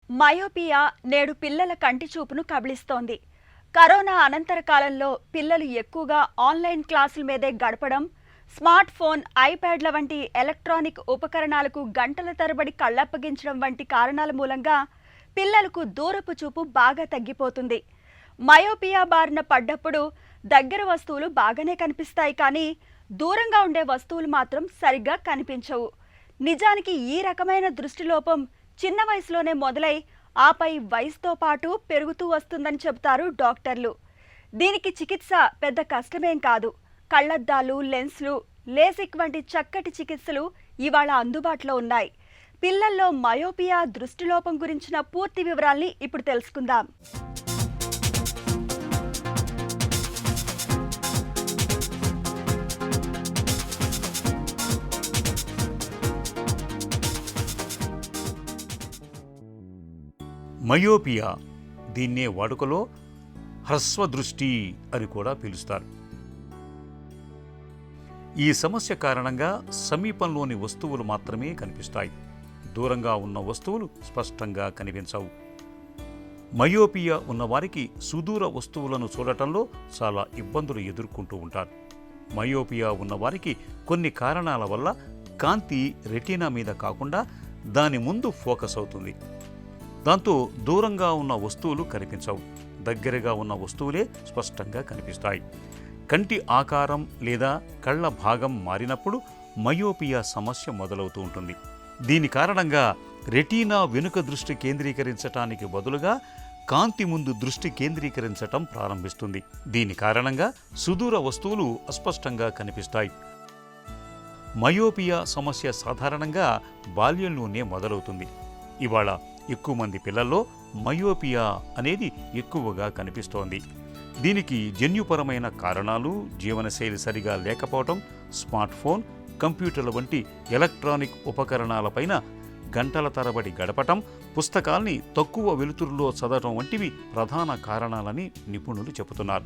Myopia నేడు పిల్లల కంటి చూపును కబళిస్తోంది. కరోనా అనంతర కాలంలో పిల్లలు ఎక్కువగా ఆన్లైన్ క్లాసుల మీదే గడపడం, స్మార్ట్ ఫోన్, ఐప్యాడ్ల వంటి ఎలక్ట్రానిక్ ఉపకరణాలకు గంటల తరబడి కళ్ళప్పగించడం వంటి కారణాల మూలంగా పిల్లలకు దూరపు చూపు బాగా తగ్గిపోతుంది. మయోపియా బారిన పడ్డప్పుడు దగ్గర వస్తువులు బాగానే కనిపిస్తాయి, కానీ దూరంగా ఉండే వస్తువులు మాత్రం సరిగ్గా కనిపించవు. నిజానికి ఈ రకమైన దృష్టిలోపం చిన్న వయసులోనే మొదలై ఆపై వయసుతో పాటు పెరుగుతూ వస్తుందని చెబుతారు డాక్టర్లు. దీనికి చికిత్స పెద్ద కష్టమేం కాదు. కళ్లద్దాలు, లెన్స్లు, లేసిక్ వంటి చక్కటి చికిత్సలు ఇవాళ అందుబాటులో ఉన్నాయి. పిల్లల్లో మయోపియా దృష్టిలోపం గురించిన పూర్తి వివరాల్ని ఇప్పుడు తెలుసుకుందాం. మయోపియా, దీన్నే వాడుకలో హ్రస్వ దృష్టి అని కూడా పిలుస్తారు. ఈ సమస్య కారణంగా సమీపంలోని వస్తువులు మాత్రమే కనిపిస్తాయి. దూరంగా ఉన్న వస్తువులు స్పష్టంగా కనిపించవు. మయోపియా ఉన్నవారికి సుదూర వస్తువులను చూడటంలో చాలా ఇబ్బందులు ఎదుర్కొంటూ ఉంటారు. మయోపియా ఉన్నవారికి కొన్ని కారణాల వల్ల కాంతి రెటీనా మీద కాకుండా దాని ముందు ఫోకస్ అవుతుంది. దాంతో దూరంగా ఉన్న వస్తువులు కనిపించవు. దగ్గరగా ఉన్న వస్తువులే స్పష్టంగా కనిపిస్తాయి. కంటి ఆకారం లేదా కళ్ళ భాగం మారినప్పుడు మయోపియా సమస్య మొదలవుతూ ఉంటుంది. దీని కారణంగా రెటీనా వెనుక దృష్టి కేంద్రీకరించటానికి బదులుగా కాంతి ముందు దృష్టి కేంద్రీకరించటం ప్రారంభిస్తుంది. దీని కారణంగా సుదూర వస్తువులు అస్పష్టంగా కనిపిస్తాయి. మయోపియా సమస్య సాధారణంగా బాల్యంలోనే మొదలవుతుంది. ఇవాళ ఎక్కువ మంది పిల్లల్లో మయోపియా అనేది ఎక్కువగా కనిపిస్తోంది. దీనికి జన్యుపరమైన కారణాలు, జీవనశైలి సరిగా లేకపోవటం, స్మార్ట్ ఫోన్, కంప్యూటర్ల వంటి ఎలక్ట్రానిక్ ఉపకరణాలపైన గంటల తరబడి గడపటం, పుస్తకాల్ని తక్కువ వెలుతురులో చదవటం వంటివి ప్రధాన కారణాలని నిపుణులు చెబుతున్నారు.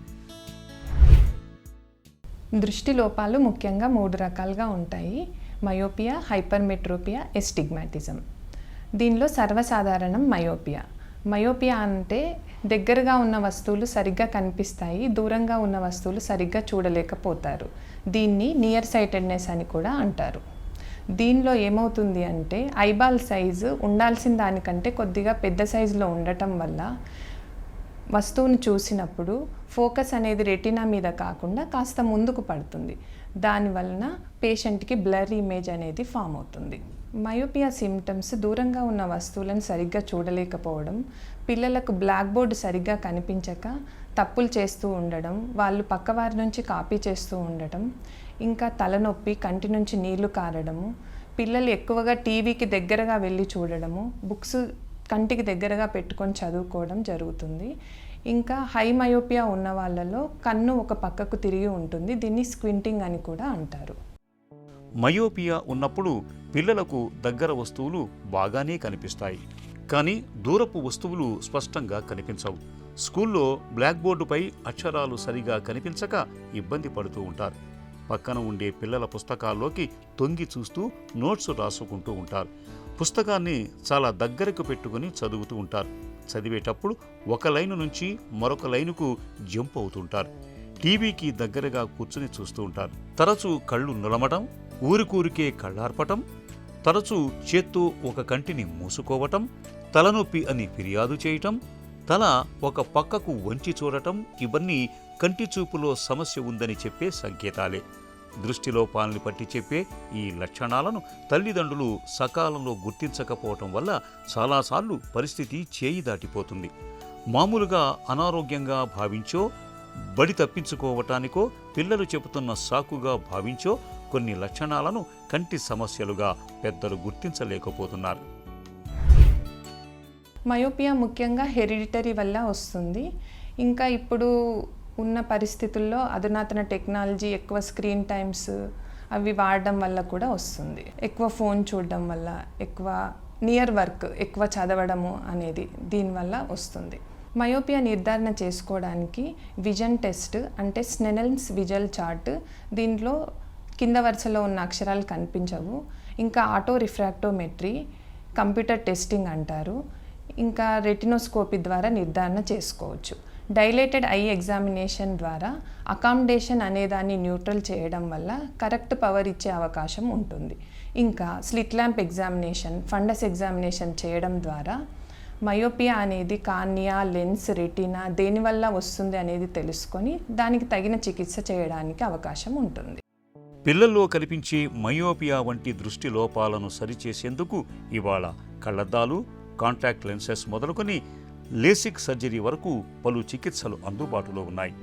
దృష్టి లోపాలు ముఖ్యంగా 3 రకాలుగా ఉంటాయి: మయోపియా, హైపర్మెట్రోపియా, ఎస్టిగ్మాటిజం. దీనిలో సర్వసాధారణం మయోపియా. మయోపియా అంటే దగ్గరగా ఉన్న వస్తువులు సరిగ్గా కనిపిస్తాయి, దూరంగా ఉన్న వస్తువులు సరిగ్గా చూడలేకపోతారు. దీన్ని నియర్ సైటెడ్నెస్ అని కూడా అంటారు. దీనిలో ఏమవుతుంది అంటే ఐబాల్ సైజు ఉండాల్సిన దానికంటే కొద్దిగా పెద్ద సైజులో ఉండటం వల్ల వస్తువును చూసినప్పుడు ఫోకస్ అనేది రెటీనా మీద కాకుండా కాస్త ముందుకు పడుతుంది. దానివలన పేషెంట్కి బ్లర్ ఇమేజ్ అనేది ఫామ్ అవుతుంది. మయోపియా సిమ్టమ్స్ దూరంగా ఉన్న వస్తువులను సరిగ్గా చూడలేకపోవడం, పిల్లలకు బ్లాక్ బోర్డు సరిగ్గా కనిపించక తప్పులు చేస్తూ ఉండడం, వాళ్ళు పక్కవారి నుంచి కాపీ చేస్తూ ఉండటం, ఇంకా తలనొప్పి, కంటి నుంచి నీళ్లు కారడము, పిల్లలు ఎక్కువగా టీవీకి దగ్గరగా వెళ్ళి చూడడము, బుక్స్ కంటికి దగ్గరగా పెట్టుకొని చదువుకోవడం జరుగుతుంది. ఇంకా హై మయోపియా ఉన్న వాళ్ళలో కన్ను ఒక పక్కకు తిరిగి ఉంటుంది. దీన్ని స్క్వింటింగ్ అని కూడా అంటారు. మయోపియా ఉన్నప్పుడు పిల్లలకు దగ్గర వస్తువులు బాగానే కనిపిస్తాయి, కానీ దూరపు వస్తువులు స్పష్టంగా కనిపించవు. స్కూల్లో బ్లాక్ బోర్డుపై అక్షరాలు సరిగా కనిపించక ఇబ్బంది పడుతూ ఉంటారు. పక్కన ఉండే పిల్లల పుస్తకాల్లోకి తొంగి చూస్తూ నోట్స్ రాసుకుంటూ ఉంటారు. పుస్తకాన్ని చాలా దగ్గరకు పెట్టుకుని చదువుతూ ఉంటారు. చదివేటప్పుడు ఒక లైను నుంచి మరొక లైనుకు జంప్ అవుతుంటారు. టీవీకి దగ్గరగా కూర్చుని చూస్తూ ఉంటారు. తరచూ కళ్ళు నులమటం, ఊరికూరికే కళ్ళార్పటం, తరచూ చేత్తో ఒక కంటిని మూసుకోవటం, తలనొప్పి అని ఫిర్యాదు చేయటం, తల ఒక పక్కకు వంచి చూడటం, ఇవన్నీ కంటి చూపులో సమస్య ఉందని చెప్పే సంకేతాలే. దృష్టిలోపాలని పట్టి చెప్పే ఈ లక్షణాలను తల్లిదండ్రులు సకాలంలో గుర్తించకపోవటం వల్ల చాలాసార్లు పరిస్థితి చేయి దాటిపోతుంది. మామూలుగా అనారోగ్యంగా భావించో, బడి తప్పించుకోవటానికో, పిల్లలు చెబుతున్న సాకుగా భావించో కొన్ని లక్షణాలను కంటి సమస్యలుగా పెద్దలు గుర్తించలేకపోతున్నారు. మయోపియా ముఖ్యంగా హెరిడిటరీ వల్ల వస్తుంది. ఇంకా ఇప్పుడు ఉన్న పరిస్థితుల్లో అధునాతన టెక్నాలజీ, ఎక్కువ స్క్రీన్ టైమ్స్ అవి వాడడం వల్ల కూడా వస్తుంది. ఎక్కువ ఫోన్ చూడడం వల్ల, ఎక్కువ నియర్ వర్క్, ఎక్కువ చదవడము అనేది దీనివల్ల వస్తుంది. మయోపియా నిర్ధారణ చేసుకోవడానికి విజన్ టెస్ట్ అంటే స్నెల్లెన్స్ విజువల్ చార్ట్, దీంట్లో కింద వరుసలో ఉన్న అక్షరాలు కనిపించవు. ఇంకా ఆటో రిఫ్రాక్టోమెట్రీ, కంప్యూటర్ టెస్టింగ్ అంటారు. ఇంకా రెటినోస్కోపీ ద్వారా నిర్ధారణ చేసుకోవచ్చు. డైలేటెడ్ ఐ ఎగ్జామినేషన్ ద్వారా అకామిడేషన్ అనేదాన్ని న్యూట్రల్ చేయడం వల్ల కరెక్ట్ పవర్ ఇచ్చే అవకాశం ఉంటుంది. ఇంకా slit lamp examination, fundus examination చేయడం ద్వారా మయోపియా అనేది కార్నియా, లెన్స్, రెటీనా దేనివల్ల వస్తుంది అనేది తెలుసుకొని దానికి తగిన చికిత్స చేయడానికి అవకాశం ఉంటుంది. పిల్లల్లో కనిపించే మయోపియా వంటి దృష్టి లోపాలను సరిచేసేందుకు ఇవాళ కళ్లద్దాలు, కాంటాక్ట్ లెన్సెస్ మొదలుకొని లేసిక్ సర్జరీ వరకు పలు చికిత్సలు అందుబాటులో ఉన్నాయి.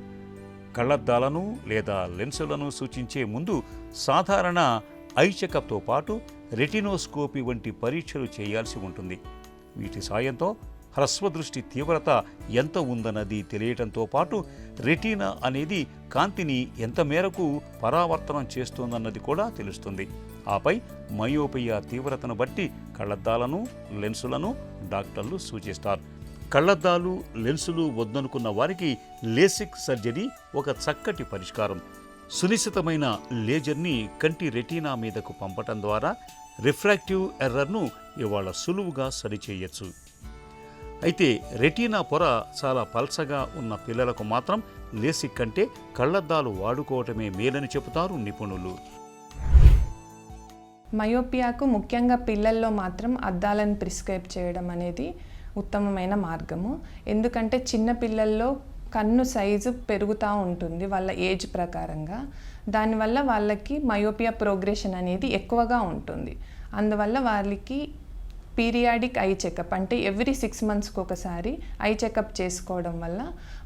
కళ్లద్దాలను లేదా లెన్సులను సూచించే ముందు సాధారణ ఐ చెకప్తో పాటు రెటినోస్కోపీ వంటి పరీక్షలు చేయాల్సి ఉంటుంది. వీటి సాయంతో హ్రస్వదృష్టి తీవ్రత ఎంత ఉందన్నది తెలియటంతో పాటు రెటీనా అనేది కాంతిని ఎంత మేరకు పరావర్తనం చేస్తోందన్నది కూడా తెలుస్తుంది. ఆపై మయోపియా తీవ్రతను బట్టి కళ్లద్దాలను, లెన్సులను డాక్టర్లు సూచిస్తారు. కళ్లద్దాలు, లెన్సులు వద్దనుకున్న వారికి లేసిక్ సర్జరీ ఒక చక్కటి పరిష్కారం. సునిశ్చితమైన లేజర్ని కంటి రెటీనా మీదకు పంపటం ద్వారా రిఫ్రాక్టివ్ ఎర్రర్ను ఇవాళ సులువుగా సరిచేయచ్చు. అయితే రెటీనా పొర చాలా పల్చగా ఉన్న పిల్లలకు మాత్రం లేసిక్ కంటే కళ్లద్దాలు వాడుకోవటమే మేలని చెబుతారు నిపుణులు. మయోపియాకు ముఖ్యంగా పిల్లల్లో మాత్రం అద్దాలను ప్రిస్క్రైబ్ చేయడం అనేది ఉత్తమమైన మార్గము. ఎందుకంటే చిన్న పిల్లల్లో కన్ను సైజు పెరుగుతూ ఉంటుంది వాళ్ళ ఏజ్ ప్రకారంగా. దానివల్ల వాళ్ళకి మయోపియా ప్రోగ్రెషన్ అనేది ఎక్కువగా ఉంటుంది. అందువల్ల వాళ్ళకి పీరియాడిక్ ఐ చెకప్ అంటే ఎవ్రీ 6 monthsకి ఒకసారి ఐ చెకప్ చేసుకోవడం వల్ల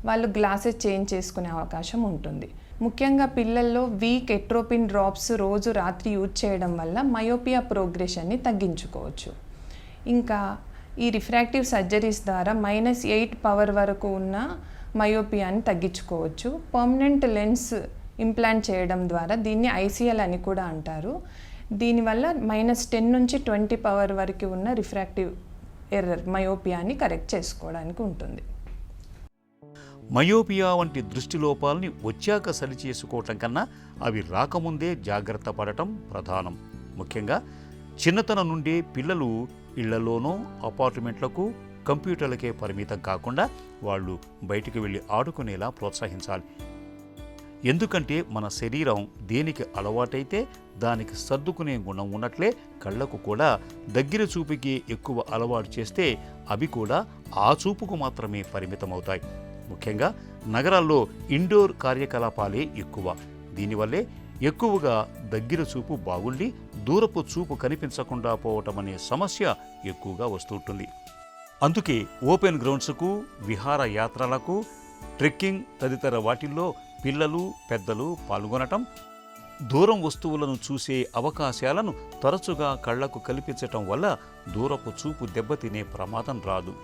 వాళ్ళు గ్లాసెస్ చేంజ్ చేసుకునే అవకాశం ఉంటుంది. ముఖ్యంగా పిల్లల్లో వీక్ ఎట్రోపిన్ డ్రాప్స్ రోజు రాత్రి యూజ్ చేయడం వల్ల మయోపియా ప్రోగ్రెషన్ని తగ్గించుకోవచ్చు. ఇంకా ఈ రిఫ్రాక్టివ్ సర్జరీస్ ద్వారా -8 పవర్ వరకు ఉన్న మయోపియాని తగ్గించుకోవచ్చు. పర్మనెంట్ లెన్స్ ఇంప్లాంట్ చేయడం ద్వారా దీన్ని ఐసిఎల్ అని కూడా అంటారు. దీనివల్ల -10 నుంచి 20 పవర్ వరకు ఉన్న రిఫ్రాక్టివ్ ఎర్రర్ మయోపియాని కరెక్ట్ చేసుకోవడానికి ఉంటుంది. మయోపియా వంటి దృష్టి లోపాలని వచ్చాక సరిచేసుకోవటం కన్నా అవి రాకముందే జాగ్రత్త పడటం ప్రధానం. ముఖ్యంగా చిన్నతనం నుండే పిల్లలు ఇళ్లలోనో, అపార్ట్మెంట్లకు, కంప్యూటర్లకే పరిమితం కాకుండా వాళ్ళు బయటికి వెళ్ళి ఆడుకునేలా ప్రోత్సహించాలి. ఎందుకంటే మన శరీరం దేనికి అలవాటైతే దానికి సర్దుకునే గుణం ఉన్నట్లే కళ్లకు కూడా దగ్గర చూపుకి ఎక్కువ అలవాటు చేస్తే అవి కూడా ఆ చూపుకు మాత్రమే పరిమితమవుతాయి. ముఖ్యంగా నగరాల్లో ఇండోర్ కార్యకలాపాలే ఎక్కువ. దీనివల్లే ఎక్కువగా దగ్గర చూపు బాగుండి దూరపు చూపు కనిపించకుండా పోవటం అనే సమస్య ఎక్కువగా వస్తుంటుంది. అందుకే ఓపెన్ గ్రౌండ్స్కు, విహారయాత్రలకు, ట్రెక్కింగ్ తదితర వాటిల్లో పిల్లలు, పెద్దలు పాల్గొనటం, దూరం వస్తువులను చూసే అవకాశాలను తరచుగా కళ్లకు కల్పించటం వల్ల దూరపు చూపు దెబ్బతినే ప్రమాదం రాదు.